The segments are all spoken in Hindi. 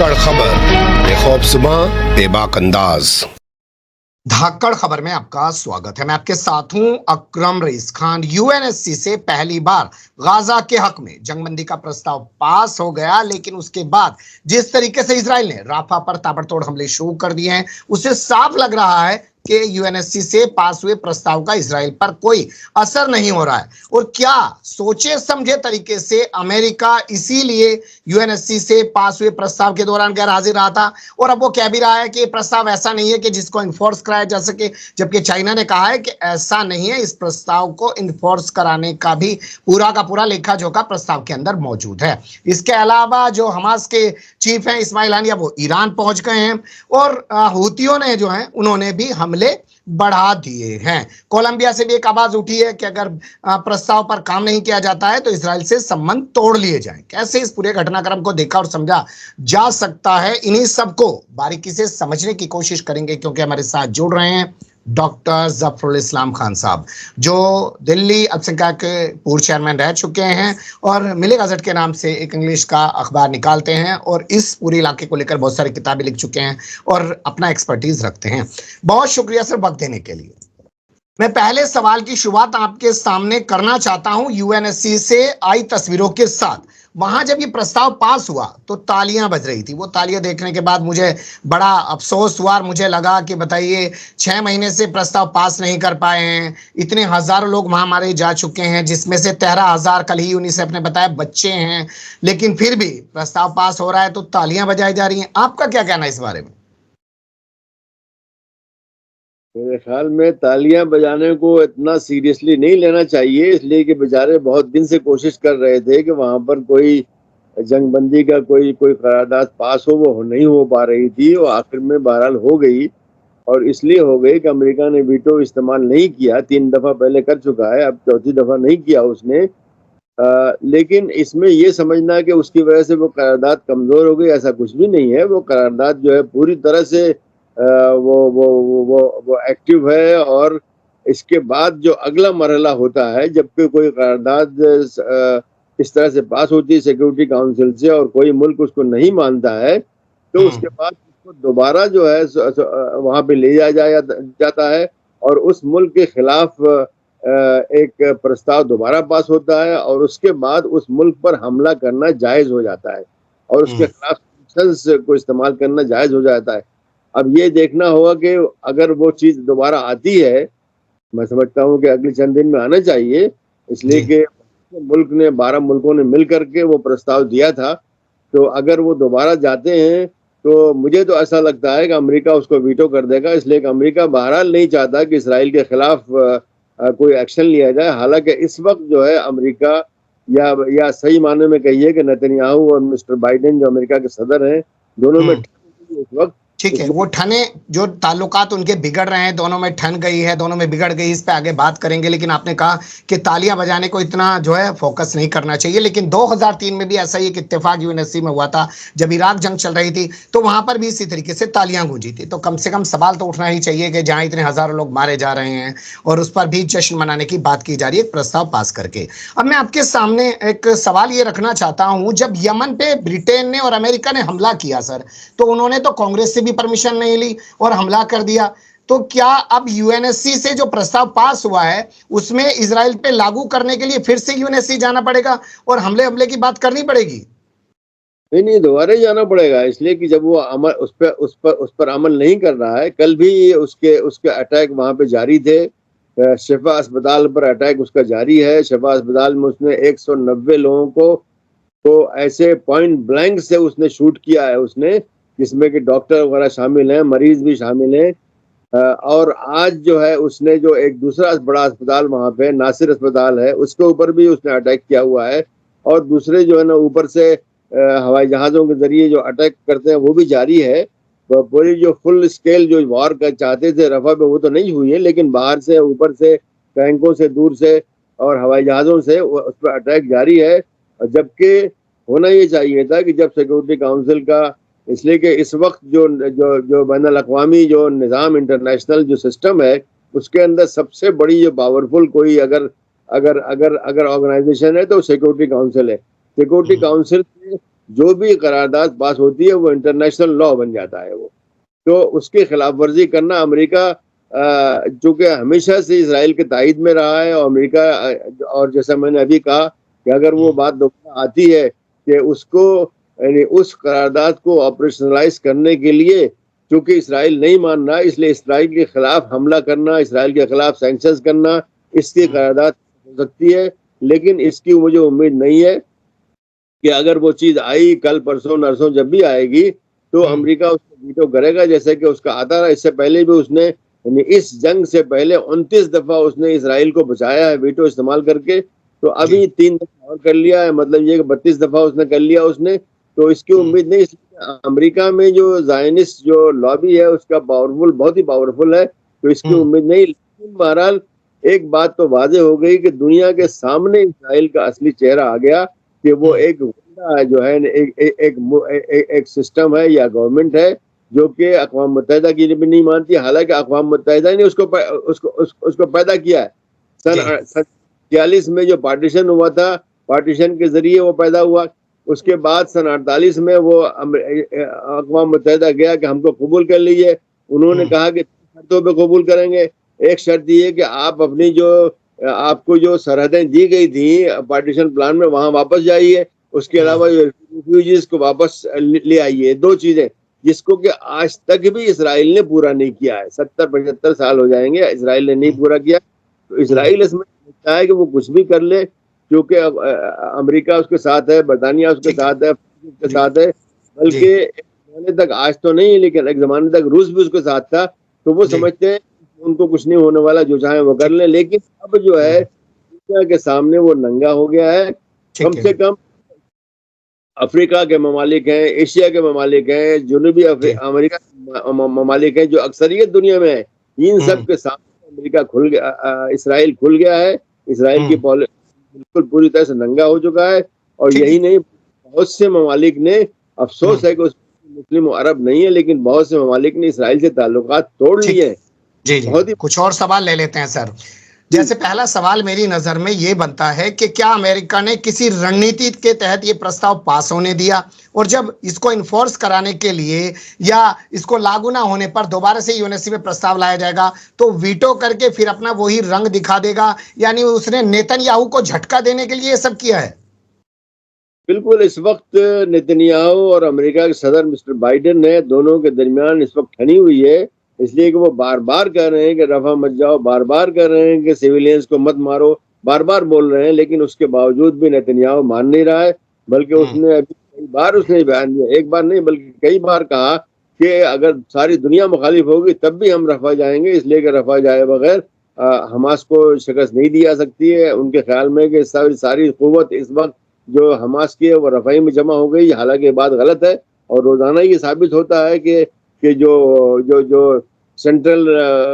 धाकड़ खबर, बेखौफज़ुबां, बेबाक अंदाज। धाकड़ खबर में आपका स्वागत है। मैं आपके साथ हूं अकरम रईस खान। यूएनएससी से पहली बार गाजा के हक में जंगबंदी का प्रस्ताव पास हो गया, लेकिन उसके बाद जिस तरीके से इजराइल ने राफा पर ताबड़तोड़ हमले शुरू कर दिए हैं, उससे साफ लग रहा है कि यूएनएससी से पास हुए प्रस्ताव का इजराइल पर कोई असर नहीं हो रहा है। और क्या सोचे समझे तरीके से अमेरिका इसीलिए यूएनएससी से पास हुए प्रस्ताव के दौरान गैर हाजिर रहा था, और अब वो कह भी रहा है कि प्रस्ताव ऐसा नहीं है कि जिसको इन्फोर्स कराया जा सके, जबकि चाइना ने कहा है कि ऐसा नहीं है, इस प्रस्ताव को इन्फोर्स कराने का भी पूरा का पूरा लेखा जोखा प्रस्ताव के अंदर मौजूद है। इसके अलावा जो हमास के चीफ हैं इस्माइल हानिया, वो ईरान पहुंच गए हैं, और हूतियों ने जो है उन्होंने भी हमले बढ़ा दिए हैं। कोलंबिया से भी एक आवाज उठी है कि अगर प्रस्ताव पर काम नहीं किया जाता है तो इजराइल से संबंध तोड़ लिए जाएं। कैसे इस पूरे घटनाक्रम को देखा और समझा जा सकता है, इन्हीं सबको बारीकी से समझने की कोशिश करेंगे, क्योंकि हमारे साथ जुड़ रहे हैं डॉक्टर जफरुल इस्लाम खान साहब, जो दिल्ली अल्पसंख्यक के पूर्व चेयरमैन रह चुके हैं और मिले गजट के नाम से एक इंग्लिश का अखबार निकालते हैं, और इस पूरे इलाके को लेकर बहुत सारी किताबें लिख चुके हैं और अपना एक्सपर्टीज रखते हैं। बहुत शुक्रिया सर वक्त देने के लिए। मैं पहले सवाल की शुरुआत आपके सामने करना चाहता हूं यूएनएससी से आई तस्वीरों के साथ। वहां जब ये प्रस्ताव पास हुआ तो तालियां बज रही थी। वो तालियां देखने के बाद मुझे बड़ा अफसोस हुआ और मुझे लगा कि बताइए 6 महीने से प्रस्ताव पास नहीं कर पाए हैं, इतने हजारों लोग वहां मारे जा चुके हैं, जिसमें से 13,000 कल ही यूनिसेफ ने बताया बच्चे हैं, लेकिन फिर भी प्रस्ताव पास हो रहा है तो तालियां बजाई जा रही हैं। आपका क्या कहना है इस बारे में? मेरे ख्याल में तालियां बजाने को इतना सीरियसली नहीं लेना चाहिए, इसलिए कि बेचारे बहुत दिन से कोशिश कर रहे थे कि वहां पर कोई जंगबंदी का कोई करारदाद पास हो, वो नहीं हो पा रही थी, और आखिर में बहरहाल हो गई। और इसलिए हो गई कि अमेरिका ने वीटो इस्तेमाल नहीं किया, 3 दफा पहले कर चुका है, अब चौथी दफा नहीं किया उसने। लेकिन इसमें ये समझना कि उसकी वजह से वो करारदाद कमजोर हो गई, ऐसा कुछ भी नहीं है। वो करारदाद जो है पूरी तरह से वो एक्टिव है, और इसके बाद जो अगला मरहला होता है, जबकि कोई करारदाद इस तरह से पास होती है सिक्योरिटी काउंसिल से और कोई मुल्क उसको नहीं मानता है, तो उसके बाद उसको दोबारा जो है वहां पे ले जाया जाता है, और उस मुल्क के खिलाफ एक प्रस्ताव दोबारा पास होता है, और उसके बाद उस मुल्क पर हमला करना जायज हो जाता है, और उसके खिलाफ सैंक्शंस को इस्तेमाल करना जायज हो जाता है। अब ये देखना होगा कि अगर वो चीज दोबारा आती है, मैं समझता हूँ कि अगले चंद दिन में आना चाहिए, इसलिए कि मुल्क ने 12 मुल्कों ने मिल करके वो प्रस्ताव दिया था, तो अगर वो दोबारा जाते हैं तो मुझे तो ऐसा लगता है कि अमेरिका उसको वीटो कर देगा, इसलिए कि अमेरिका बहरहाल नहीं चाहता कि इसराइल के खिलाफ कोई एक्शन लिया जाए। हालांकि इस वक्त जो है अमेरिका या सही मायने में कहिए कि नेतन्याहू और मिस्टर बाइडेन जो अमेरिका के सदर हैं, दोनों में इस वक्त ठीक है, वो ठने जो ताल्लुकात उनके बिगड़ रहे हैं, दोनों में ठन गई है, दोनों में बिगड़ गई, इस पे आगे बात करेंगे। लेकिन आपने कहा कि तालियां बजाने को इतना जो है फोकस नहीं करना चाहिए, लेकिन 2003 में भी ऐसा ही एक इत्तेफाक यूएनएससी में हुआ था, जब इराक जंग चल रही थी, तो वहां पर भी इसी तरीके से तालियां गूंजी थी। तो कम से कम सवाल तो उठना ही चाहिए कि जहां इतने हजारों लोग मारे जा रहे हैं और उस पर भी जश्न मनाने की बात की जा रही है प्रस्ताव पास करके। अब मैं आपके सामने एक सवाल ये रखना चाहता हूं, जब यमन पे ब्रिटेन ने और अमेरिका ने हमला किया सर, तो उन्होंने तो कांग्रेस से भी परमिशन नहीं ली और हमला कर दिया। तो क्या अब यूएनएससी से जो प्रस्ताव पास हुआ है उसमें इजराइल पे लागू करने के लिए फिर से यूएनएससी जाना पड़ेगा और हमले की बात करनी पड़ेगी? नहीं, दोबारा ही जाना पड़ेगा, इसलिए कि जब वो अमल उस पर अमल नहीं कर रहा है। कल भी उसके अटैक वहां पे जारी थे, शिफा अस्पताल पर अटैक उसका जारी है। शिफा अस्पताल में उसने 190 लोगों को तो ऐसे पॉइंट ब्लैंक से उसने शूट किया है उसने, जिसमें कि डॉक्टर वगैरह शामिल हैं, मरीज भी शामिल हैं। और आज जो है उसने जो एक दूसरा बड़ा अस्पताल वहां पे नासिर अस्पताल है, उसके ऊपर भी उसने अटैक किया हुआ है, और दूसरे जो है ना ऊपर से हवाई जहाजों के जरिए जो अटैक करते हैं वो भी जारी है। पूरी जो फुल स्केल जो वॉर कर चाहते थे रफा पे, वो तो नहीं हुई है, लेकिन बाहर से, ऊपर से, टैंकों से, दूर से और हवाई जहाजों से उस पर अटैक जारी है। जबकि होना ये चाहिए था कि जब सिक्योरिटी काउंसिल का, इसलिए कि इस वक्त जो जो जो बैनुल अक़वामी जो निज़ाम, इंटरनेशनल जो सिस्टम है, उसके अंदर सबसे बड़ी जो पावरफुल कोई अगर ऑर्गेनाइजेशन है तो सिक्योरिटी काउंसिल है। सिक्योरिटी काउंसिल जो भी करारदाद पास होती है वो इंटरनेशनल लॉ बन जाता है वो। तो उसकी खिलाफ वर्जी करना अमेरिका जो कि हमेशा से इसराइल के तायद में रहा है, और अमेरिका और जैसा मैंने अभी कहा कि अगर वो बात दोबारा आती है कि उसको यानी उस करारदाद को ऑपरेशनलाइज करने के लिए, क्योंकि इसराइल नहीं मान रहा, इसलिए इसराइल के खिलाफ हमला करना, इसराइल के खिलाफ सैंक्शंस करना, इसकी करारदाद हो सकती है। लेकिन इसकी मुझे उम्मीद नहीं है कि अगर वो चीज आई कल परसों नरसों जब भी आएगी तो अमेरिका उसको वीटो करेगा, जैसे कि उसका आता रहा। इससे पहले भी उसने यानी इस जंग से पहले 29 दफा उसने इसराइल को बचाया है वीटो इस्तेमाल करके। तो अभी 3 दफा और कर लिया है, मतलब ये 32 दफा उसने कर लिया उसने। तो इसकी उम्मीद नहीं। इसलिए अमेरिका में जो जायनिस्ट जो लॉबी है उसका पावरफुल, बहुत ही पावरफुल है, तो इसकी उम्मीद नहीं। लेकिन बहरहाल एक बात तो वाजे हो गई कि दुनिया के सामने इसराइल का असली चेहरा आ गया कि वो एक जो है एक सिस्टम है या गवर्नमेंट है जो कि अक़वाम मुत्तहिदा की भी नहीं मानती। हालांकि अक़वाम मुत्तहिदा ने उसको पैदा किया है। सन 46 में जो पार्टीशन हुआ था, पार्टीशन के जरिए वो पैदा हुआ। उसके बाद सन 48 में वो अक़वाम मुत्तहिदा गया कि हमको कबूल कर लीजिए। उन्होंने कहा कि शर्तों पे कबूल करेंगे। एक शर्त ये कि आप अपनी जो आपको जो सरहदें दी गई थी पार्टीशन प्लान में वहां वापस जाइए। उसके अलावा रिफ्यूजीज को वापस ले आइए। 2 चीजें जिसको कि आज तक भी इसराइल ने पूरा नहीं किया है। 70-75 साल हो जाएंगे इसराइल ने नहीं पूरा किया। तो इसराइल इसमें समझता है कि वो कुछ भी कर ले, क्योंकि अमेरिका उसके साथ है, बरतानिया उसके साथ है, उसके साथ है। बल्कि एक जमाने तक, आज तो नहीं लेकिन एक जमाने तक रूस भी उसके साथ था। तो वो समझते हैं उनको कुछ नहीं होने वाला, जो चाहे वो कर ले। लेकिन अब जो है दुनिया के सामने वो नंगा हो गया है। कम से कम अफ्रीका के ममालिक हैं, एशिया के ममालिक हैं, जुनूबी अमेरिका ममालिक हैं जो अक्सरियत दुनिया में है, इन सब के सामने अमेरिका खुल गया, इसराइल खुल गया है। इसराइल की पॉलिसी बिल्कुल पूरी तरह से नंगा हो चुका है। और यही नहीं, बहुत से ममालिक ने, अफसोस है कि उसमें मुस्लिम और अरब नहीं है, लेकिन बहुत से ममालिक ने इसराइल से ताल्लुकात तोड़ लिए हैं। जी, कुछ और सवाल ले लेते हैं सर। जैसे पहला सवाल मेरी नजर में ये बनता है कि क्या अमेरिका ने किसी रणनीति के तहत ये प्रस्ताव पास होने दिया, और जब इसको इन्फोर्स कराने के लिए या इसको लागू ना होने पर दोबारा से यूएनएससी में प्रस्ताव लाया जाएगा तो वीटो करके फिर अपना वही रंग दिखा देगा? यानी उसने नेतन्याहू को झटका देने के लिए ये सब किया है? बिल्कुल। इस वक्त नेतन्याहू और अमेरिका के सदर मिस्टर बाइडेन ने दोनों के दरमियान इस वक्त ठनी हुई है, इसलिए कि वो बार बार कह रहे हैं कि रफा मत जाओ, बार बार कह रहे हैं कि सिविलियंस को मत मारो, बार बार बोल रहे हैं। लेकिन उसके बावजूद भी नेतन्याहू मान नहीं रहा है। बल्कि उसने अभी कई बार उसने बयान दिया, एक बार नहीं बल्कि कई बार कहा कि अगर सारी दुनिया मुखालिफ होगी तब भी हम रफा जाएंगे, इसलिए कि रफा जाए बगैर हमास को शिकस्त नहीं दी जा सकती है। उनके ख्याल में कि सारी कुव्वत इस वक्त जो हमास की है वो रफाई में जमा हो गई। हालांकि ये बात गलत है, और रोजाना ये साबित होता है कि जो सेंट्रल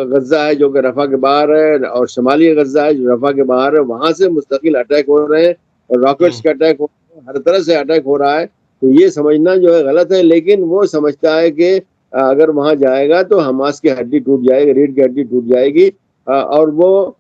गजा है जो कि रफा के बाहर है, और शमाली गजा है जो रफा के बाहर है, वहां से मुस्तकिल अटैक हो रहे हैं और रॉकेट्स के अटैक हो रहे हैं, हर तरह से अटैक हो रहा है। तो ये समझना जो है गलत है। लेकिन वो समझता है कि अगर वहां जाएगा तो हमास की हड्डी टूट जाएगी, रीढ़ की हड्डी टूट जाएगी, और वो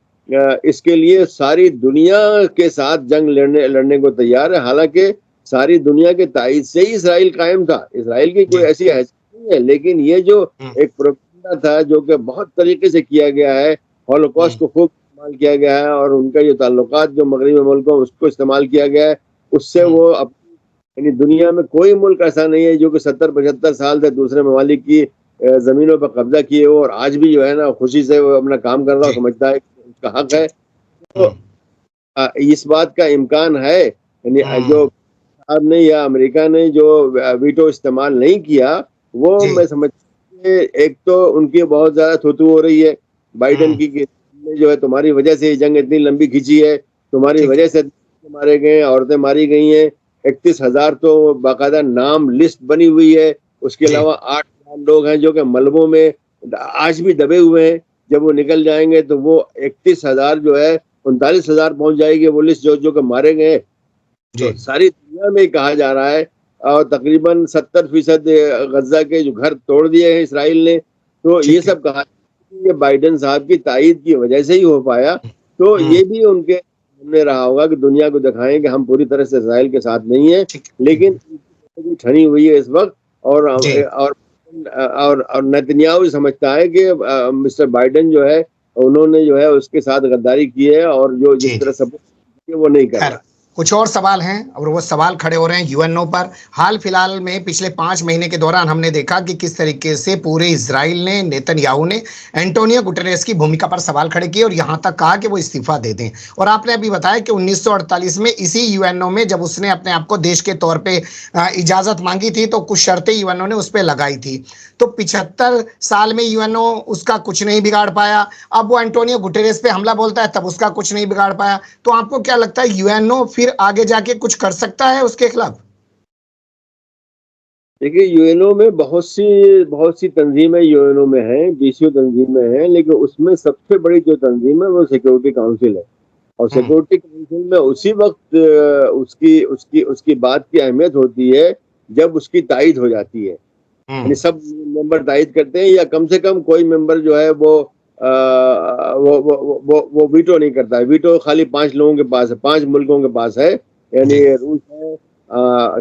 इसके लिए सारी दुनिया के साथ जंग लड़ने को तैयार है। हालांकि सारी दुनिया के तायद से ही इसराइल कायम था, इसराइल की कोई ऐसी हैसियत नहीं है। लेकिन ये जो एक प्रोपेगेंडा था जो कि बहुत तरीके से किया गया है, हॉलोकॉस्ट को खूब इस्तेमाल किया गया है, और उनका जो ताल्लुकात जो मगरबी मुल्कों उसको इस्तेमाल किया गया है, उससे वो यानी दुनिया में कोई मुल्क ऐसा नहीं है जो कि 70-75 साल से दूसरे ममालिक की जमीनों पर कब्जा किए हो और आज भी जो है ना खुशी से वो अपना काम कर रहा हो, समझता है उसका हक है। तो इस बात का इम्कान है, यानी जो भारत ने या अमेरिका ने जो वीटो इस्तेमाल नहीं किया, वो मैं समझता हूं एक तो उनकी बहुत ज्यादा थूथू हो रही है बाइडेन की, जो है तुम्हारी वजह से ये जंग इतनी लंबी खींची है, तुम्हारी वजह से मारे गए, औरतें मारी गई हैं, 31,000 तो बाकायदा नाम लिस्ट बनी हुई है। उसके अलावा 8 लोग हैं जो कि मलबों में आज भी दबे हुए हैं। जब वो निकल जाएंगे तो वो 31,000 जो है 39,000 पहुंच जाएगी वो लिस्ट जो कि मारे गए। तो सारी दुनिया में कहा जा रहा है, और तकरीबन 70% गजा के जो घर तोड़ दिए हैं इसराइल ने। तो ये सब कहा ये बाइडेन साहब की तायद की वजह से ही हो पाया। तो ये भी उनके सामने रहा होगा कि दुनिया को दिखाएं कि हम पूरी तरह से इसराइल के साथ नहीं है, लेकिन ठनी हुई है इस वक्त। और जी। और नेतन्याहू समझता है कि मिस्टर बाइडेन जो है उन्होंने जो है उसके साथ गद्दारी की है, और जो जिस जी, तरह जी। सपोर्ट वो नहीं कर खैर, रहा। कुछ और सवाल हैं और वो सवाल खड़े हो रहे हैं यूएनओ पर। हाल-फिलहाल में पिछले 5 महीने के दौरान हमने देखा कि किस तरीके से पूरे इज़राइल ने, नेतन्याहू ने एंटोनियो गुटेरेस की भूमिका पर सवाल खड़े किए और यहाँ तक कहा कि वो इस्तीफा दे दें। और आपने अभी बताया कि 1948 में इसी यूएनओ में जब उसने अपने आप को देश के तौर पे इजाज़त माँगी थी, तो कुछ शर्तें यूएनओ ने उस पे लगाई थी। तो 75 साल में यूएनओ उसका कुछ नहीं बिगाड़ पाया। अब वो एंटोनियो गुटेरेस पे हमला बोलता है, तब उसका कुछ नहीं बिगाड़ पाया। तो आपको क्या लगता है यूएनओ फिर आगे जाके कुछ कर सकता है उसके खिलाफ? देखिए, यूएनओ में बहुत सी तंजीमें यूएनओ में हैं, बीसीओ तंजीमें हैं, लेकिन उसमें सबसे बड़ी जो तंजीम है वो सिक्योरिटी काउंसिल है। और हुँ, सिक्योरिटी काउंसिल में उसी वक्त उसकी उसकी उसकी बात की अहमियत होती है जब उसकी तायद हो जाती है। यानी हुँ, सब मेंबर तायद करते हैं, या कम से कम कोई मेंबर जो है वो वीटो नहीं करता है। वीटो खाली 5 लोगों के पास है, 5 मुल्कों के पास है। यानी जी, रूस है,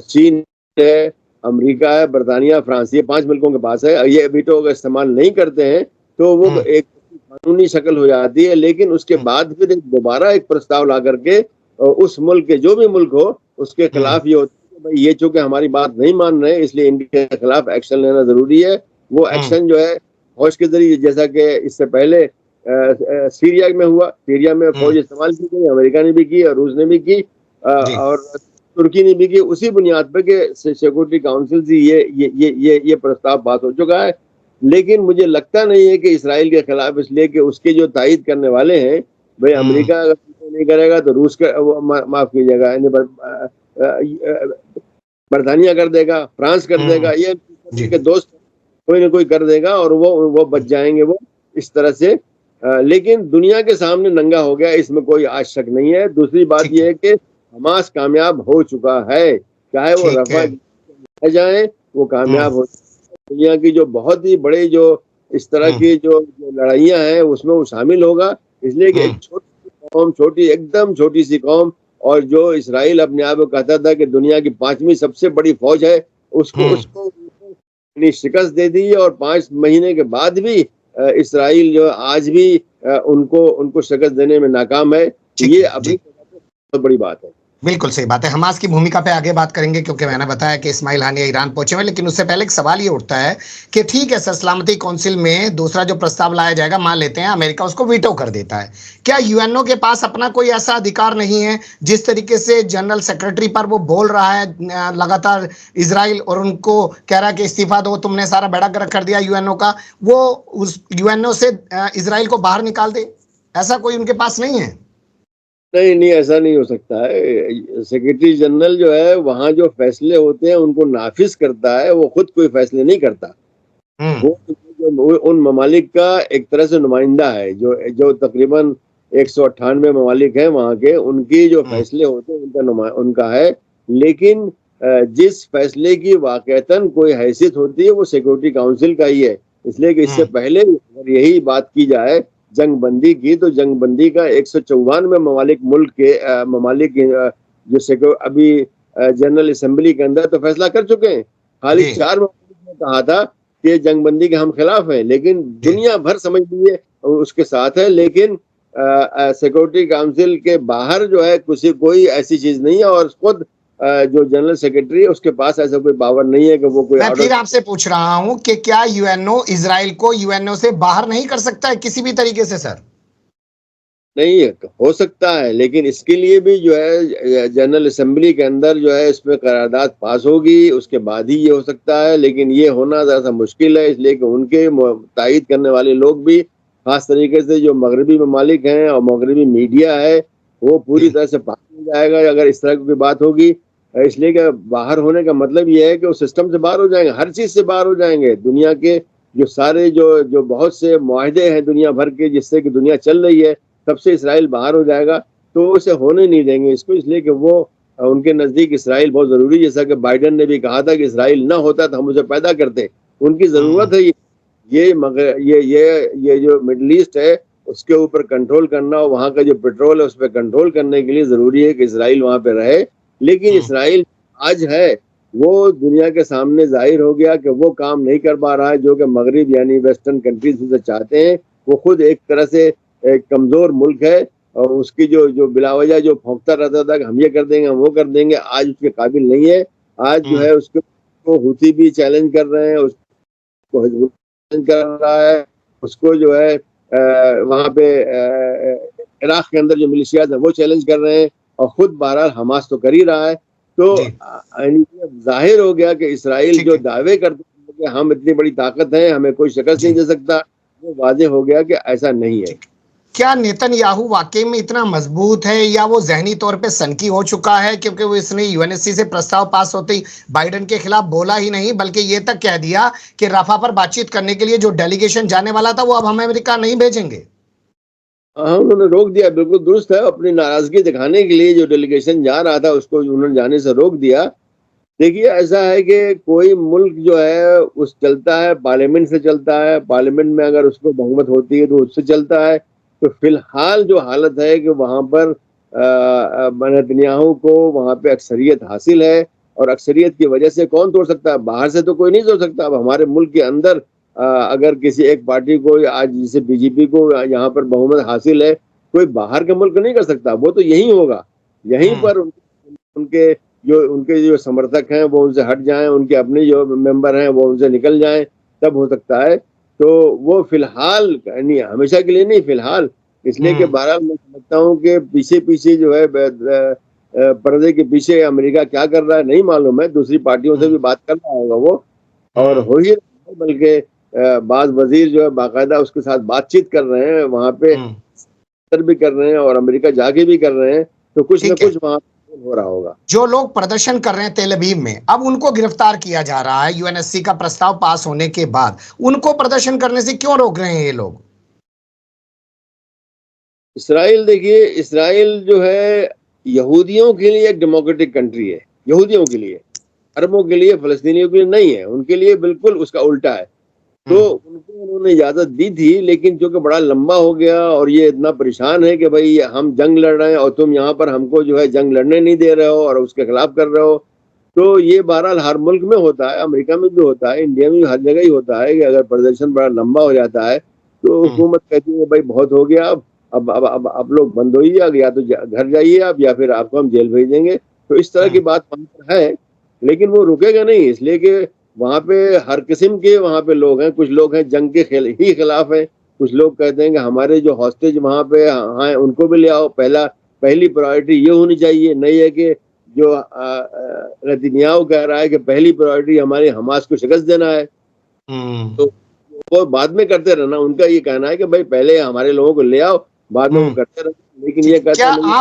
चीन है, अमेरिका है, बर्तानिया, फ्रांस, ये 5 मुल्कों के पास है। ये वीटो का इस्तेमाल नहीं करते हैं तो वो हुँ, एक कानूनी शक्ल हो जाती है। लेकिन उसके हुँ, बाद फिर दोबारा एक प्रस्ताव ला करके उस मुल्क के जो भी मुल्क हो उसके हुँ, खिलाफ ये होता है कि भाई ये चूंकि हमारी बात नहीं मान रहे, इसलिए इनके खिलाफ एक्शन लेना जरूरी है। वो हुँ, एक्शन जो है फौज के जरिए, जैसा कि इससे पहले सीरिया में हुआ। सीरिया में हुँ, फौज इस्तेमाल की गई, अमेरिका ने भी की और रूस ने भी की, जी, और तुर्की ने भी की, उसी बुनियाद पर कि सिक्योरिटी काउंसिल से ये प्रस्ताव पास हो चुका है। लेकिन मुझे लगता नहीं है कि इसराइल के खिलाफ, इसलिए कि उसके जो तायद करने वाले हैं, भाई हुँ, अमेरिका अगर नहीं करेगा तो रूस का माफ कीजिएगा, यानी बरतानिया कर देगा, फ्रांस कर देगा, हुँ, ये जी, के दोस्त कोई ना कोई कर देगा और वो बच हुँ, जाएंगे वो इस तरह से। लेकिन दुनिया के सामने नंगा हो गया, इसमें कोई आज शक नहीं है। दूसरी बात ठीक यह है, है कि हमास कामयाब हो चुका है, चाहे वो ठीक रफा है, रह जाए, वो कामयाब हुँ, हो। दुनिया की जो बहुत ही बड़े जो इस तरह हुँ, की जो लड़ाइयाँ हैं उसमें वो शामिल होगा। इसलिए कि हुँ, एक छोटी सी कौम, छोटी एकदम छोटी सी कौम, और जो इसराइल अपने आप को कहता था कि दुनिया की 5वीं सबसे बड़ी फौज है, उसको हुँ, उसको अपनी शिकस्त दे दी। और 5 महीने के बाद भी इसराइल जो आज भी उनको उनको शिकस्त देने में नाकाम है। ठीक ये है, अपनी जी। जगह पे बहुत बड़ी बात है। बिल्कुल सही बात है। हमास की भूमिका पे आगे बात करेंगे क्योंकि मैंने बताया कि इस्माइल हानिया ईरान पहुंचे हुए हैं, लेकिन उससे पहले एक सवाल ये उठता है कि ठीक है सर, सलामती काउंसिल में दूसरा जो प्रस्ताव लाया जाएगा, मान लेते हैं अमेरिका उसको वीटो कर देता है। क्या यूएनओ के पास अपना कोई ऐसा अधिकार नहीं है? जिस तरीके से जनरल सेक्रेटरी पर वो बोल रहा है लगातार इजराइल, और उनको कह रहा है कि इस्तीफा दो, तुमने सारा बेड़ा गर्क कर दिया यूएनओ का, वो उस यूएनओ से इजराइल को बाहर निकाल दे, ऐसा कोई उनके पास नहीं है? नहीं, नहीं, ऐसा नहीं हो सकता है। सेक्रेटरी जनरल जो है वहाँ जो फैसले होते हैं उनको नाफिज करता है, वो खुद कोई फैसले नहीं करता। हम्म, वो उन ममालिक का एक तरह से नुमाइंदा है, जो जो तकरीबन 198 ममालिक हैं वहाँ के, उनकी जो हम्म, फैसले होते हैं उनका है। लेकिन जिस फैसले की वाकईतन कोई हैसियत होती है वो सिक्योरिटी काउंसिल का ही है। इसलिए कि इससे हम्म, पहले अगर यही बात की जाए जंग बंदी की, तो जंग बंदी का 154 ममालिक मुल्क के ममालिक जो अभी जनरल असेंबली के अंदर तो फैसला कर चुके हैं। खाली जी, 4 ममालिक ने कहा था कि जंगबंदी के हम खिलाफ हैं, लेकिन जी, दुनिया भर समझ लिए उसके साथ है। लेकिन सिक्योरिटी काउंसिल के बाहर जो है कोई ऐसी चीज नहीं है, और खुद जो जनरल सेक्रेटरी है उसके पास ऐसा कोई पावर नहीं है कि वो कोई मैं ऑर्डर। फिर आपसे पूछ रहा हूं कि क्या यूएनओ इजराइल को यूएनओ से बाहर नहीं कर सकता है किसी भी तरीके से सर? नहीं है, हो सकता है, लेकिन इसके लिए भी जो है जनरल असेंबली के अंदर जो है इसमें करारदाद पास होगी, उसके बाद ही ये हो सकता है। लेकिन ये होना ज़रा सा मुश्किल है, इसलिए कि उनके तायद करने वाले लोग भी, खास तरीके से जो मगरबी ममालिक हैं और मगरबी मीडिया है, वो पूरी जी, तरह से पास हो जाएगा अगर इस तरह की बात होगी। इसलिए कि बाहर होने का मतलब ये है कि वो सिस्टम से बाहर हो जाएंगे, हर चीज़ से बाहर हो जाएंगे। दुनिया के जो सारे जो जो बहुत से मुआहदे हैं दुनिया भर के, जिससे कि दुनिया चल रही है, तब से इसराइल बाहर हो जाएगा। तो उसे होने नहीं देंगे इसको, इसलिए कि वो उनके नज़दीक इसराइल बहुत ज़रूरी है। जैसा कि बाइडन ने भी कहा था कि इसराइल ना होता तो हम उसे पैदा करते, उनकी ज़रूरत हम्म, है ये मगर ये जो मिडल ईस्ट है उसके ऊपर कंट्रोल करना, और वहाँ का जो पेट्रोल है उस पर कंट्रोल करने के लिए ज़रूरी है कि इसराइल वहाँ पे रहे। लेकिन हम्म, इसराइल आज है वो दुनिया के सामने जाहिर हो गया कि वो काम नहीं कर पा रहा है जो कि मगरिब यानी वेस्टर्न कंट्रीज उसे चाहते हैं। वो खुद एक तरह से एक कमजोर मुल्क है और उसकी जो जो बिलावजह जो भौंकता रहता था कि हम ये कर देंगे, हम वो कर देंगे, आज उसके काबिल नहीं है। आज जो है उसको हुती भी चैलेंज कर रहे हैं, उसको हिजबुल्लाह चैलेंज कर रहा है, उसको जो है वहाँ पे इराक के अंदर जो मिलिशियाज है वो चैलेंज कर रहे हैं, और खुद बहरहाल हमास तो कर ही रहा है। तो जी जाहिर हो गया कि इसराइल ठीक जो है। दावे करते हैं कि हम इतनी बड़ी ताकत है, हमें कोई शिकस्त जी नहीं दे सकता, वो वाजे हो गया कि ऐसा नहीं है। ठीक। क्या नेतन्याहू वाकई में इतना मजबूत है या वो जहनी तौर पे सनकी हो चुका है, क्योंकि वो इसने यूएनएससी से प्रस्ताव पास होते ही बाइडेन के खिलाफ बोला ही नहीं बल्कि ये तक कह दिया कि रफा पर बातचीत करने के लिए जो डेलीगेशन जाने वाला था वो अब हम अमेरिका नहीं भेजेंगे। हाँ, उन्होंने रोक दिया, बिल्कुल दुरुस्त है। अपनी नाराजगी दिखाने के लिए जो डेलीगेशन जा रहा था उसको उन्होंने जाने से रोक दिया। देखिए, ऐसा है कि कोई मुल्क जो है उस चलता है पार्लियामेंट से, चलता है पार्लियामेंट में अगर उसको बहुमत होती है तो उससे चलता है। तो फिलहाल जो हालत है कि वहां पर नेतन्याहू को वहां पे अक्सरियत हासिल है, और अक्सरियत की वजह से कौन तोड़ सकता है? बाहर से तो कोई नहीं तोड़ सकता। अब हमारे मुल्क के अंदर अगर किसी एक पार्टी को आज जैसे बीजेपी को यहाँ पर बहुमत हासिल है, कोई बाहर के मुल्क नहीं कर सकता। वो तो यही होगा, यहीं पर उनके जो समर्थक हैं वो उनसे हट जाएं, उनके अपने जो मेंबर हैं वो उनसे निकल जाएं, तब हो सकता है। तो वो फिलहाल नहीं, हमेशा के लिए नहीं, फिलहाल। इसलिए कि बहरहाल मैं समझता हूँ कि पीछे पीछे जो है पर्दे के पीछे अमेरिका क्या कर रहा है नहीं मालूम है। दूसरी पार्टियों से भी बात कर रहा होगा वो, और हो ही रहा है, बल्कि बाज वजीर जो है बाकायदा उसके साथ बातचीत कर रहे हैं, वहां पे भी कर रहे हैं और अमेरिका जाके भी कर रहे हैं। तो कुछ ना ठीक है। कुछ वहां हो रहा होगा। जो लोग प्रदर्शन कर रहे हैं तेल अवीव में, अब उनको गिरफ्तार किया जा रहा है यूएनएससी का प्रस्ताव पास होने के बाद। उनको प्रदर्शन करने से क्यों रोक रहे हैं ये लोग? इसराइल, देखिए, इसराइल जो है यहूदियों के लिए एक डेमोक्रेटिक कंट्री है, यहूदियों के लिए, अरबों के लिए, फलस्तीनियों के लिए नहीं है। उनके लिए बिल्कुल उसका उल्टा है। तो उनको उन्होंने इजाजत दी थी, लेकिन जो कि बड़ा लंबा हो गया और ये इतना परेशान है कि भाई हम जंग लड़ रहे हैं और तुम यहाँ पर हमको जो है जंग लड़ने नहीं दे रहे हो और उसके खिलाफ कर रहे हो। तो ये बहरहाल हर मुल्क में होता है, अमेरिका में भी होता है, इंडिया में भी हर जगह ही होता है कि अगर प्रदर्शन बड़ा लंबा हो जाता है तो हुकूमत कहती है भाई बहुत हो गया, अब आप लोग बंद होइए, या तो घर जाइए आप, या फिर आपको हम जेल भेज देंगे। तो इस तरह की बात वहां पर है, लेकिन वो रुकेगा नहीं, इसलिए कि वहां पे हर किस्म के वहां पे लोग हैं। कुछ लोग हैं जंग के खिलाफ हैं, कुछ लोग कहते हैं कि हमारे जो हॉस्टेज वहां पे हैं उनको भी ले आओ। पहली प्रायोरिटी ये होनी चाहिए, नहीं है कि जो नेतन्याहू कह रहा है कि पहली प्रायोरिटी हमारी हमास को शिकस्त देना है। तो वो बाद में करते रहना, उनका ये कहना है कि भाई पहले हमारे लोगों को ले आओ, बाद में वो करते रहना। लेकिन ये क्या कहता नहीं।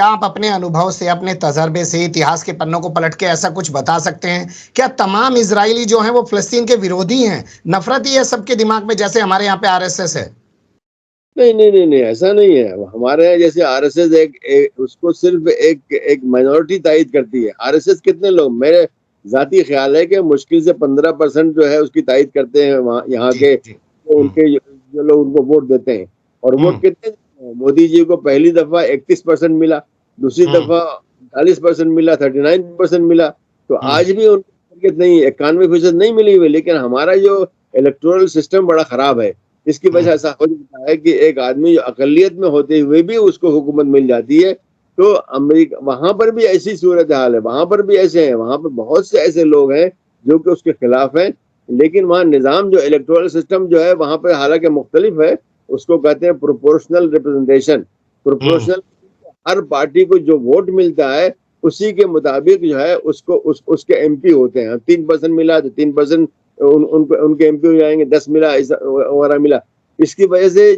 आप अपने अनुभव से, अपने तजर्बे से, इतिहास के पन्नों को पलट के ऐसा कुछ बता सकते हैं? क्या तमाम इजरायली जो हैं वो फिलिस्तीन के विरोधी हैं? नफरत ही है सबके दिमाग में, जैसे हमारे यहाँ पे आरएसएस है? नहीं नहीं नहीं नहीं, ऐसा नहीं है। हमारे यहाँ जैसे आरएसएस उसको सिर्फ एक माइनॉरिटी तायद करती है। आरएसएस कितने लोग, मेरे जाती ख्याल है कि मुश्किल से 15% जो है उसकी तायद करते हैं वहाँ, यहाँ के तो उनके जो लोग उनको वोट देते हैं। और वोट कितने, मोदी जी को पहली दफा 31% मिला, दूसरी दफा 40% मिला, 39% मिला। तो आज भी उनको नहीं, 91% नहीं मिली हुई। लेकिन हमारा जो इलेक्टोरल सिस्टम बड़ा खराब है, इसकी वजह ऐसा हो जाता है कि एक आदमी जो अकलियत में होते हुए भी उसको हुकूमत मिल जाती है। तो अमेरिका, वहां पर भी ऐसी सूरत हाल है, वहां पर भी ऐसे हैं, वहां पर बहुत से ऐसे लोग हैं जो कि उसके खिलाफ हैं। लेकिन वहाँ निज़ाम जो इलेक्टोरल सिस्टम जो है वहां पर हालांकि मुख्तलिफ है, उसको कहते हैं प्रोपोर्शनल रिप्रेजेंटेशन। प्रोपोर्शनल, हर पार्टी को जो वोट मिलता है उसी के मुताबिक जो है उसके एमपी होते हैं। 3% मिला तो 3% उनके एमपी हो जाएंगे, 10 मिला वगैरह मिला। इसकी वजह से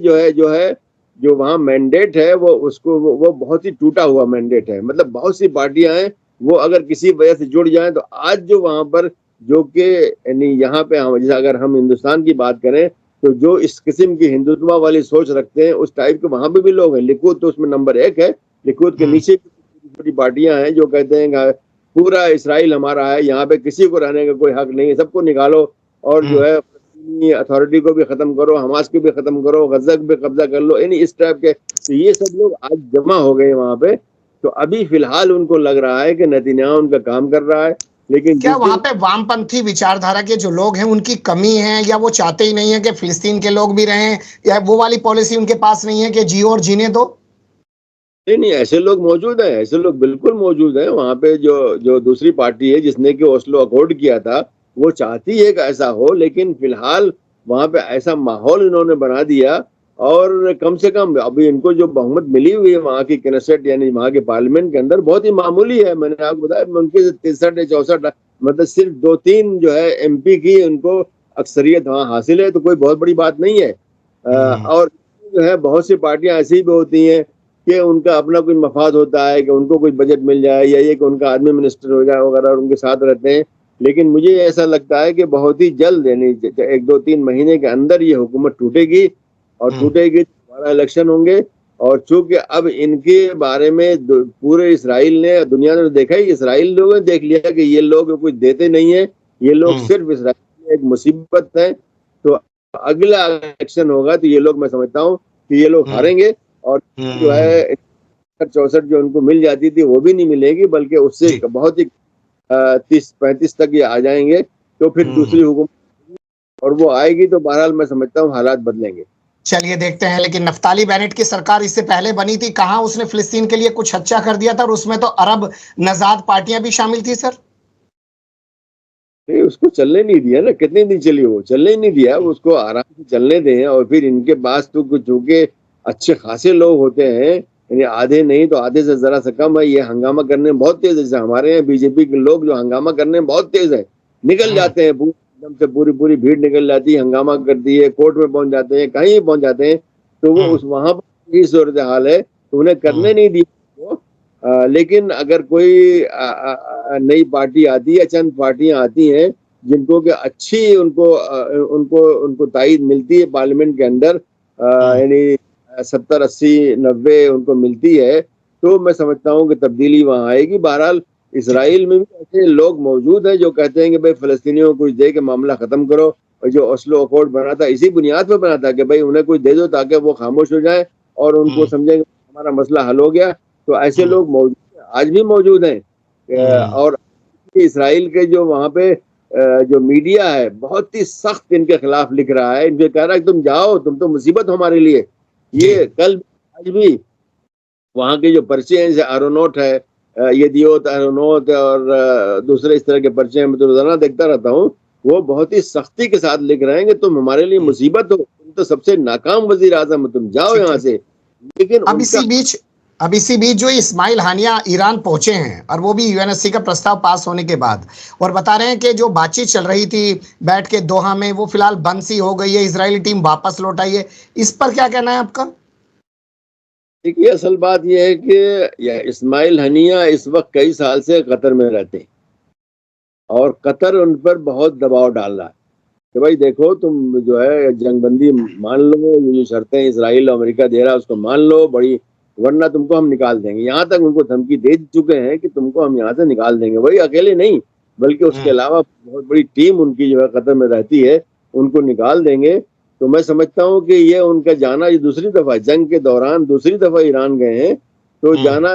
जो वहाँ मैंडेट है वो बहुत ही टूटा हुआ मैंडेट है। मतलब बहुत सी पार्टियां हैं, वो अगर किसी वजह से जुड़ जाएं तो आज जो वहां पर जो कि यानी यहाँ पे हम, जैसे अगर हम हिंदुस्तान की बात करें तो जो इस किस्म की हिंदुत्व वाली सोच रखते हैं उस टाइप के वहां पे भी लोग हैं। लिकुद तो उसमें नंबर 1 है। लिकुद के नीचे छोटी पार्टियां हैं जो कहते हैं पूरा इसराइल हमारा है, यहाँ पे किसी को रहने का कोई हक नहीं है, सबको निकालो और जो है अथॉरिटी को भी खत्म करो, हमास को भी खत्म करो, गजा को भी कब्जा कर लो, यानी इस टाइप के। तो ये सब लोग आज जमा हो गए वहां पे। तो अभी फिलहाल उनको लग रहा है कि नेतन्याहू उनका काम कर रहा है, लेकिन क्या जिस वहां दिन पे वामपंथी विचारधारा के जो लोग हैं उनकी कमी है, या वो चाहते ही नहीं है कि फिलिस्तीन के लोग भी रहें, या वो वाली पॉलिसी उनके पास नहीं है कि जियो और जीने दो? नहीं नहीं, ऐसे लोग मौजूद हैं, ऐसे लोग बिल्कुल मौजूद हैं वहां पे। जो जो दूसरी पार्टी है जिसने कि ओस्लो अकॉर्ड किया था, वो चाहती है कि ऐसा हो, लेकिन फिलहाल वहां पे ऐसा माहौल इन्होंने बना दिया। और कम से कम अभी इनको जो बहुमत मिली हुई है वहां की कनेसेट यानी वहां के पार्लियामेंट के अंदर, बहुत ही मामूली है। मैंने आपको बताया उनके 63 या 64, मतलब सिर्फ 2-3 जो है एमपी की उनको अक्सरियत वहां हासिल है, तो कोई बहुत बड़ी बात नहीं है। और जो है बहुत सी पार्टियां ऐसी भी होती हैं कि उनका अपना कोई मफाद होता है कि उनको कोई बजट मिल जाए, या ये कि उनका आदमी मिनिस्टर हो जाए वगैरह, और उनके साथ रहते हैं। लेकिन मुझे ऐसा लगता है कि बहुत ही जल्द यानी 1-2-3 महीने के अंदर ये हुकूमत टूटेगी, और टूटेगी तो दोबारा इलेक्शन होंगे। और चूंकि अब इनके बारे में पूरे इसराइल ने, दुनिया ने देखा ही, इसराइल लोगों ने देख लिया कि ये लोग कुछ देते नहीं है, ये लोग सिर्फ इसराइल में एक मुसीबत है। तो अगला इलेक्शन होगा तो ये लोग, मैं समझता हूँ कि ये लोग हारेंगे, और जो है 64 जो उनको मिल जाती थी वो भी नहीं मिलेगी, बल्कि उससे जी। बहुत ही 30-35 तक ये आ जाएंगे। तो फिर दूसरी हुकूमत, और वो आएगी तो बहरहाल मैं समझता हूँ हालात बदलेंगे। चलिए देखते हैं। लेकिन नफ्ताली बेनेट की सरकार इससे पहले बनी थी, कहाँ उसने फिलिस्तीन के लिए कुछ अच्छा कर दिया था? और उसमें तो अरब नजाद पार्टियां भी शामिल थी सर। नहीं, उसको चलने नहीं दिया ना, कितने दिन चली, वो चलने ही नहीं दिया। उसको आराम से चलने दें। और फिर इनके पास तो कुछ जो के अच्छे खासे लोग होते हैं, यानी आधे नहीं तो आधे से जरा सा कम है, ये हंगामा करने में बहुत तेज है। जैसे हमारे यहाँ बीजेपी के लोग जो हंगामा करने में बहुत तेज है, निकल जाते हैं एकदम से, पूरी पूरी भीड़ निकल जाती है, हंगामा करती है, कोर्ट में पहुंच जाते हैं, कहीं पहुंच जाते हैं। तो वो उस वहां पर यही सूरत हाल है, तो उन्हें करने नहीं दिया वो। लेकिन अगर कोई नई पार्टी आती है, चंद पार्टियां आती हैं जिनको कि अच्छी उनको उनको उनको ताईद मिलती है पार्लियामेंट के अंदर, यानी 70-80-90 उनको मिलती है, तो मैं समझता हूँ कि तब्दीली वहां आएगी। बहरहाल इसराइल में भी ऐसे लोग मौजूद हैं जो कहते हैं कि भाई फलस्तीनियों को कुछ दे के मामला खत्म करो। और जो ओस्लो अकॉर्ड बना था इसी बुनियाद पर बना था कि भाई उन्हें कुछ दे दो ताकि वो खामोश हो जाए और उनको समझेंगे हमारा मसला हल हो गया। तो ऐसे लोग मौजूद हैं, आज भी मौजूद हैं। और इसराइल के जो वहां पे जो मीडिया है बहुत ही सख्त इनके खिलाफ लिख रहा है, इनके कह रहा है कि तुम जाओ, तुम तो मुसीबत हो हमारे लिए। ये कल आज भी वहां के जो पर्चे हैं, जैसे एरोनॉट है, ये दियोत एरोनॉट और दूसरे इस तरह के पर्चे हैं, मैं तो रोजाना देखता रहता हूँ। वो बहुत ही सख्ती के साथ लिख रहे हैं कि तुम हमारे लिए मुसीबत हो, तुम तो सबसे नाकाम वजीर आजम हो, तुम जाओ यहाँ से। लेकिन अब उनका इसी बीच जो इस्माइल हानिया ईरान पहुंचे हैं, और वो भी यूएनएससी का प्रस्ताव पास होने के बाद, और बता रहे हैं कि जो बातचीत चल रही थी बैठ के दोहा में, वो फिलहाल बंद सी हो गई है, इजरायली टीम वापस लौट आई है। इस पर क्या कहना है आपका? देखिए, असल बात यह है कि इस्माइल हनिया इस वक्त कई साल से कतर में रहते हैं, और कतर उन पर बहुत दबाव डाल रहा है कि भाई देखो, तुम जो है जंगबंदी मान लो, ये जो शर्तें इसराइल और अमेरिका दे रहा है उसको मान लो बड़ी, वरना तुमको हम निकाल देंगे। यहाँ तक उनको धमकी दे चुके हैं कि तुमको हम यहाँ से निकाल देंगे। वही अकेले नहीं, बल्कि उसके अलावा बहुत बड़ी टीम उनकी जो है कतर में रहती है, उनको निकाल देंगे। तो मैं समझता हूँ कि ये उनका जाना, ये दूसरी दफा जंग के दौरान दूसरी दफा ईरान गए हैं, तो जाना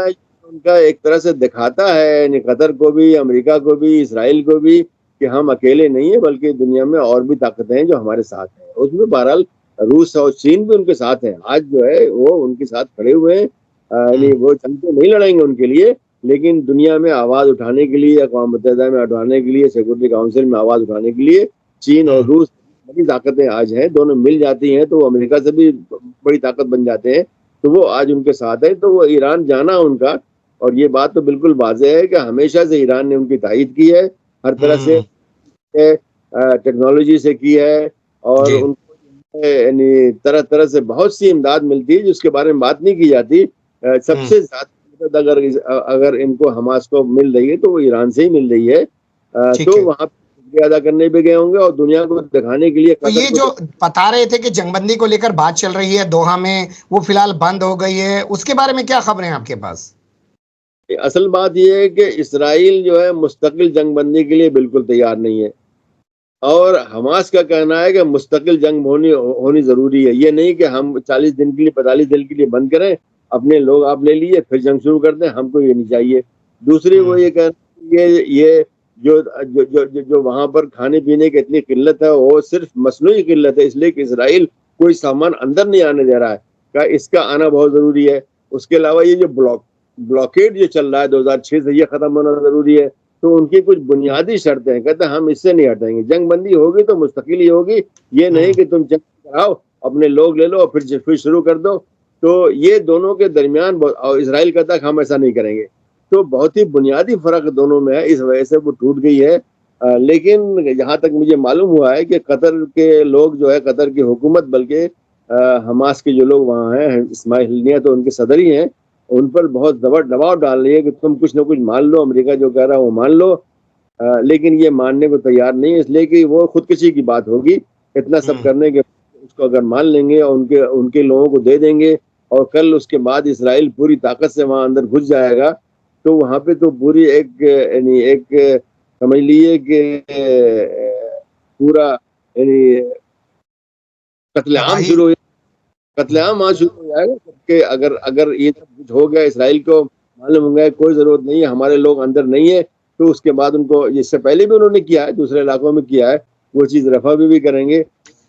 उनका एक तरह से दिखाता है यानी कतर को भी, अमेरिका को भी, इसराइल को भी, कि हम अकेले नहीं है, बल्कि दुनिया में और भी ताकतें हैं जो हमारे साथ हैं। उसमें बहरहाल रूस और चीन भी उनके साथ हैं, आज जो है वो उनके साथ खड़े हुए हैं। यानी वो जंग तो नहीं लड़ेंगे उनके लिए, लेकिन दुनिया में आवाज उठाने के लिए, अक़वाम मुत्तहिदा में उठाने के लिए, सिक्योरिटी काउंसिल में आवाज उठाने के लिए चीन और रूस बड़ी ताकतें आज हैं। दोनों मिल जाती हैं तो वो अमेरिका से भी बड़ी ताकत बन जाते हैं, तो वो आज उनके साथ है। तो वो ईरान जाना उनका, और ये बात तो बिल्कुल वाज़ेह है कि हमेशा से ईरान ने उनकी तायद की है, हर तरह से टेक्नोलॉजी से की है, और उनको यानी तरह तरह से बहुत सी इमदाद मिलती है जिसके बारे में बात नहीं की जाती। सबसे ज्यादा मदद अगर इनको हमास को मिल रही है तो वो ईरान से ही मिल रही है। तो वहां शुक्रिया अदा करने भी गए होंगे और दुनिया को दिखाने के लिए। तो ये जो बता रहे थे कि जंगबंदी को लेकर बात चल रही है दोहा में, वो फिलहाल बंद हो गई है, उसके बारे में क्या खबरें हैं आपके पास? असल बात यह है कि इसराइल जो है मुस्तकिल जंगबंदी के लिए बिल्कुल तैयार नहीं है, और हमास का कहना है कि मुस्तकिल जंग होनी जरूरी है। ये नहीं कि हम 40 दिन के लिए, 45 दिन के लिए बंद करें, अपने लोग आप ले लिए फिर जंग शुरू कर दें, हमको ये नहीं चाहिए। दूसरी वो ये कह ये जो वहां पर खाने पीने की इतनी किल्लत है, वो सिर्फ मसनूई किल्लत है, इसलिए कि इसराइल कोई सामान अंदर नहीं आने दे रहा है, का इसका आना बहुत जरूरी है। उसके अलावा ये जो ब्लॉकेड जो चल रहा है 2006 से, ये खत्म होना जरूरी है। तो उनकी कुछ बुनियादी शर्तें हैं, कहते हैं हम इससे नहीं हटेंगे, जंग बंदी होगी तो मुस्तकिल ही होगी, ये नहीं कि तुम जंग कराओ, अपने लोग ले लो और फिर शुरू कर दो। तो ये दोनों के दरमियान और इसराइल कहता है हम ऐसा नहीं करेंगे। तो बहुत ही बुनियादी फर्क दोनों में है, इस वजह से वो टूट गई है। लेकिन जहां तक मुझे मालूम हुआ है कि कतर के लोग जो है, कतर की हुकूमत, बल्कि हमास के जो लोग वहाँ हैं, इस्माइल हनिया तो उनके सदर ही हैं, उन पर बहुत दबाव डाल रही है कि तुम कुछ ना कुछ मान लो, अमेरिका जो कह रहा है वो मान लो। लेकिन ये मानने को तैयार नहीं है, इसलिए कि वो खुदकुशी की बात होगी। इतना सब करने के उसको अगर मान लेंगे और उनके लोगों को दे देंगे, और कल उसके बाद इसराइल पूरी ताकत से वहां अंदर घुस जाएगा, तो वहां पे तो पूरी एक समझ लीजिए कि पूरा यानी कत्लेआम शुरू हो जाएगा। कि अगर ये सब कुछ हो गया, इसराइल को मालूम हो गया कोई जरूरत नहीं है, हमारे लोग अंदर नहीं है, तो उसके बाद उनको, इससे पहले भी उन्होंने किया है, दूसरे इलाकों में किया है, वो चीज रफा भी करेंगे।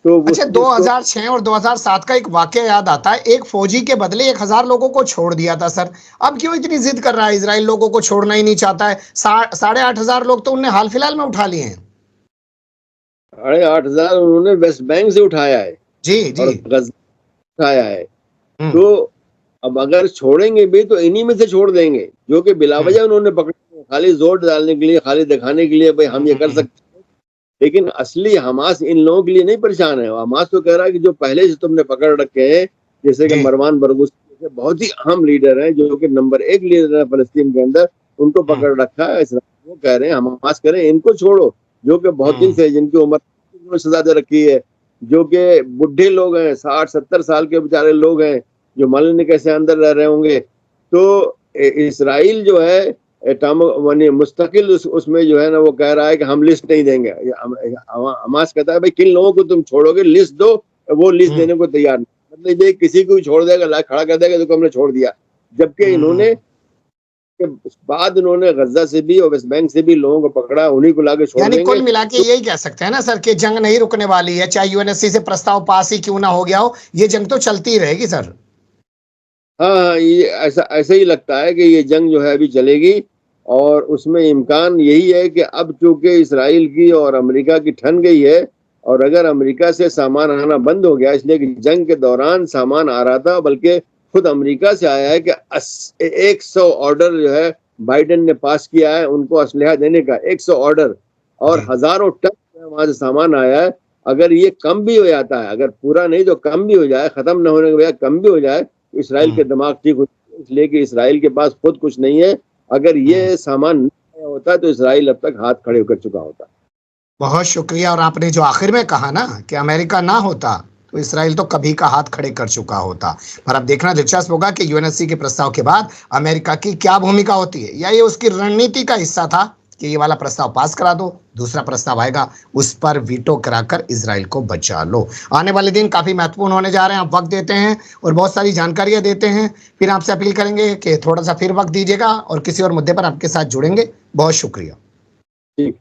तो अच्छा, 2006 और 2007 का एक वाकया याद आता है। एक फौजी के बदले 1000 लोगों को छोड़ दिया था सर। अब क्यों इतनी जिद कर रहा है इजराइल? लोगों को छोड़ना ही नहीं चाहता है। 8,500 लोग तो उन्होंने हाल फिलहाल में उठा लिए हैं। 8,500 उन्होंने वेस्ट बैंक से उठाया है, जी जी, और गजा उठाया है। तो अब अगर छोड़ेंगे भी तो इन्हीं में से छोड़ देंगे, जो कि बिलावजह उन्होंने पकड़े, खाली जोर डालने के लिए, खाली दिखाने के लिए भाई हम ये कर सकते हैं। लेकिन असली हमास इन लोगों के लिए नहीं परेशान है। हमास तो कह रहा है कि जो पहले से तुमने पकड़ रखे हैं, जैसे कि मरवान बरगूस बहुत ही अहम लीडर हैं, जो कि नंबर 1 लीडर है फलस्तीन के अंदर, उनको पकड़ रखा है। वो कह रहे हैं हमास करें, इनको छोड़ो, जो कि बहुत दिन से, जिनकी उम्र सजा दे रखी है, जो कि बुढ़े लोग हैं, 60-70 साल के बेचारे लोग हैं, जो मालूम नहीं कैसे अंदर रह रहे होंगे। तो इसराइल जो है मुस्तकिल उसमें जो है ना, वो कह रहा है कि हम लिस्ट नहीं देंगे। हमास कहता है भाई किन लोगों को तुम छोड़ोगे, लिस्ट दो। वो लिस्ट देने को तैयार नहीं, मतलब ये किसी को भी छोड़ देगा, ला खड़ा कर देगा, तो हमने छोड़ दिया। जबकि इन्होंने के बाद उन्होंने गजा से भी और वेस्ट बैंक से भी लोगों को पकड़ा, उन्हीं को लाके छोड़ देंगे। कुल मिला के यही कह सकते हैं ना सर कि जंग नहीं रुकने वाली है, चाहे यूएनएससी से प्रस्ताव पास ही क्यों ना हो गया हो, ये जंग तो चलती ही रहेगी सर। हाँ, ये ऐसा ही लगता है कि ये जंग जो है अभी चलेगी, और उसमें इम्कान यही है कि अब चूंकि इसराइल की और अमेरिका की ठन गई है, और अगर अमेरिका से सामान आना बंद हो गया, इसलिए कि जंग के दौरान सामान आ रहा था, बल्कि खुद अमेरिका से आया है कि 100 ऑर्डर जो है बाइडेन ने पास किया है उनको असलहा देने का, 100 ऑर्डर, और हजारों टन वहां से सामान आया है। अगर ये कम भी हो जाता है, अगर पूरा नहीं तो कम भी हो जाए, खत्म न होने के बजाय कम भी हो जाए, तो इसराइल के दिमाग ठीक हो, इसलिए कि इसराइल के पास खुद कुछ नहीं है। अगर ये सामान नहीं होता तो इसराइल अब तक हाथ खड़े कर चुका होता। बहुत शुक्रिया। और आपने जो आखिर में कहा ना कि अमेरिका ना होता तो इसराइल तो कभी का हाथ खड़े कर चुका होता। पर अब देखना दिलचस्प होगा कि यूएनएससी के प्रस्ताव के बाद अमेरिका की क्या भूमिका होती है, या ये उसकी रणनीति का हिस्सा था कि ये वाला प्रस्ताव पास करा दो, दूसरा प्रस्ताव आएगा उस पर वीटो कराकर इजराइल को बचा लो। आने वाले दिन काफी महत्वपूर्ण होने जा रहे हैं। आप वक्त देते हैं और बहुत सारी जानकारियां देते हैं, फिर आपसे अपील करेंगे कि थोड़ा सा फिर वक्त दीजिएगा और किसी और मुद्दे पर आपके साथ जुड़ेंगे। बहुत शुक्रिया। ठीक।